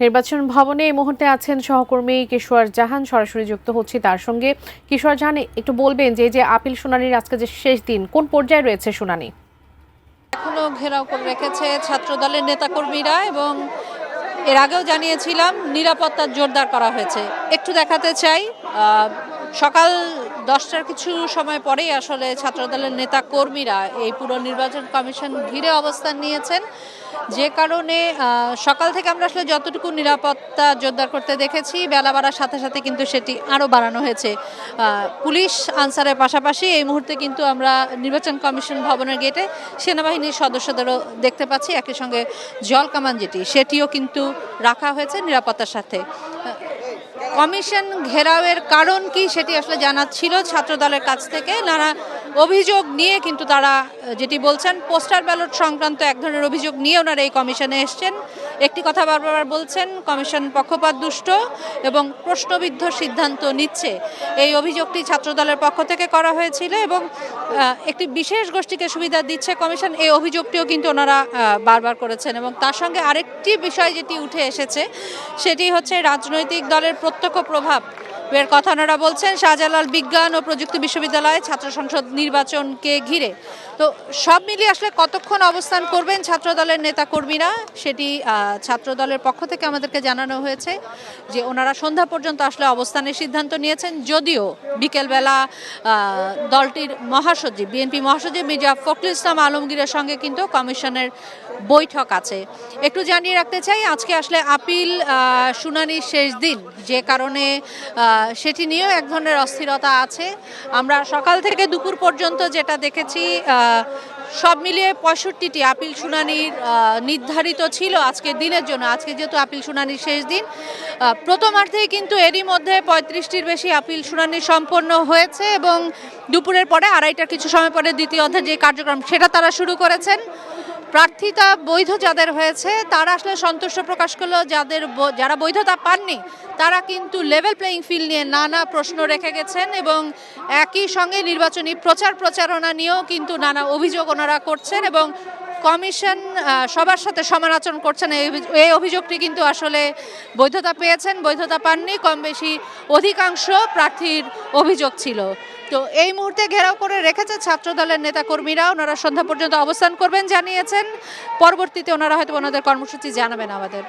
নির্বাচন ভবনে এই মুহূর্তে আছেন সহকর্মী কিশোর জাহান, সরাসরি যুক্ত হচ্ছি তার সঙ্গে। কিশোর জাহান, একটু বলবেন যে আপিল শুনানির আজকে যে শেষ দিন, কোন পর্যায়ে রয়েছে শুনানি? এখনো ঘেরাও করে রেখেছে ছাত্রদলের নেতাকর্মীরা এবং এর আগেও জানিয়েছিলাম নিরাপত্তা জোরদার করা হয়েছে। একটু দেখাতে চাই, সকাল 10টার কিছু সময় পরেই আসলে ছাত্রদলের নেতা কর্মীরা এই পুরো নির্বাচন কমিশন ঘিরে অবস্থান নিয়েছেন, যে কারণে সকাল থেকে আমরা আসলে যতটুকু নিরাপত্তা জোরদার করতে দেখেছি, বেলা বাড়ার সাথে সাথে কিন্তু সেটি আরও বাড়ানো হয়েছে। পুলিশ আনসারের পাশাপাশি এই মুহূর্তে কিন্তু আমরা নির্বাচন কমিশন ভবনের গেটে সেনাবাহিনীর সদস্যদেরও দেখতে পাচ্ছি, একই সঙ্গে জল কামান সেটিও কিন্তু রাখা হয়েছে নিরাপত্তার সাথে। কমিশন ঘেরাওয়ের কারণ কি সেটি আসলে জানাচ্ছিল ছাত্রদলের কাছ থেকে। নানা অভিযোগ নিয়ে কিন্তু তারা যেটি বলছেন, পোস্টাল ব্যালট সংক্রান্ত এক ধরনের অভিযোগ নিয়ে ওনারা এই কমিশনে এসছেন। একটি কথা বারবার বলছেন, কমিশন পক্ষপাতদুষ্ট এবং প্রশ্নবিদ্ধ সিদ্ধান্ত নিচ্ছে। এই অভিযোগটি ছাত্রদলের পক্ষ থেকে করা হয়েছিল এবং একটি বিশেষ গোষ্ঠীকে সুবিধা দিচ্ছে কমিশন, এই অভিযোগটিও কিন্তু ওনারা বারবার করেছেন। এবং তার সঙ্গে আরেকটি বিষয় যেটি উঠে এসেছে সেটি হচ্ছে রাজনৈতিক দলের প্রত্যক্ষ প্রভাব এর কথা ওনারা বলছেন শাহজালাল বিজ্ঞান ও প্রযুক্তি বিশ্ববিদ্যালয়ে ছাত্র সংসদ নির্বাচনকে ঘিরে। তো সব মিলিয়ে আসলে কতক্ষণ অবস্থান করবেন ছাত্রদলের নেতাকর্মীরা সেটি ছাত্রদলের পক্ষ থেকে আমাদেরকে জানানো হয়েছে যে ওনারা সন্ধ্যা পর্যন্ত আসলে অবস্থানের সিদ্ধান্ত নিয়েছেন। যদিও বিকেলবেলা দলটির মহাসচিব, বিএনপি মহাসচিব মির্জা ফখরুল ইসলাম আলমগীরের সঙ্গে কিন্তু কমিশনের বৈঠক আছে। একটু জানিয়ে রাখতে চাই, আজকে আসলে আপিল শুনানির শেষ দিন, যে কারণে সেটি নিয়েও এক ধরনের অস্থিরতা আছে। আমরা সকাল থেকে দুপুর পর্যন্ত যেটা দেখেছি, সব মিলিয়ে 65টি আপিল শুনানির নির্ধারিত ছিল আজকের দিনের জন্য। আজকে যেহেতু আপিল শুনানির শেষ দিন, প্রথমার্ধেই কিন্তু এরই মধ্যে 35টির বেশি আপিল শুনানি সম্পন্ন হয়েছে এবং দুপুরের পরে 2:30টার কিছু সময় পরে দ্বিতীয় অধ্যায় যে কার্যক্রম সেটা তারা শুরু করেছেন। প্রার্থিতা বৈধ যাদের হয়েছে তারা আসলে সন্তুষ্ট প্রকাশ করলো, যারা বৈধতা পাননি তারা কিন্তু লেভেল প্লেয়িং ফিল্ড নিয়ে নানা প্রশ্ন রেখে গেছেন এবং একই সঙ্গে নির্বাচনী প্রচারণা নিয়েও কিন্তু নানা অভিযোগ ওনারা করছেন এবং কমিশন সবার সাথে সমান আচরণ করছেন। এই অভিযোগটি কিন্তু আসলে বৈধতা পেয়েছেন, বৈধতা পাননি কম বেশি অধিকাংশ প্রার্থীর অভিযোগ ছিল। তো এই মুহূর্তে ঘেরাও করে রেখেছে ছাত্রদলের নেতাকর্মীরা, ওনারা সন্ধ্যা পর্যন্ত অবস্থান করবেন জানিয়েছেন। পরবর্তীতে ওনারা হয়তো ওনাদের কর্মসূচি জানাবেন আমাদের।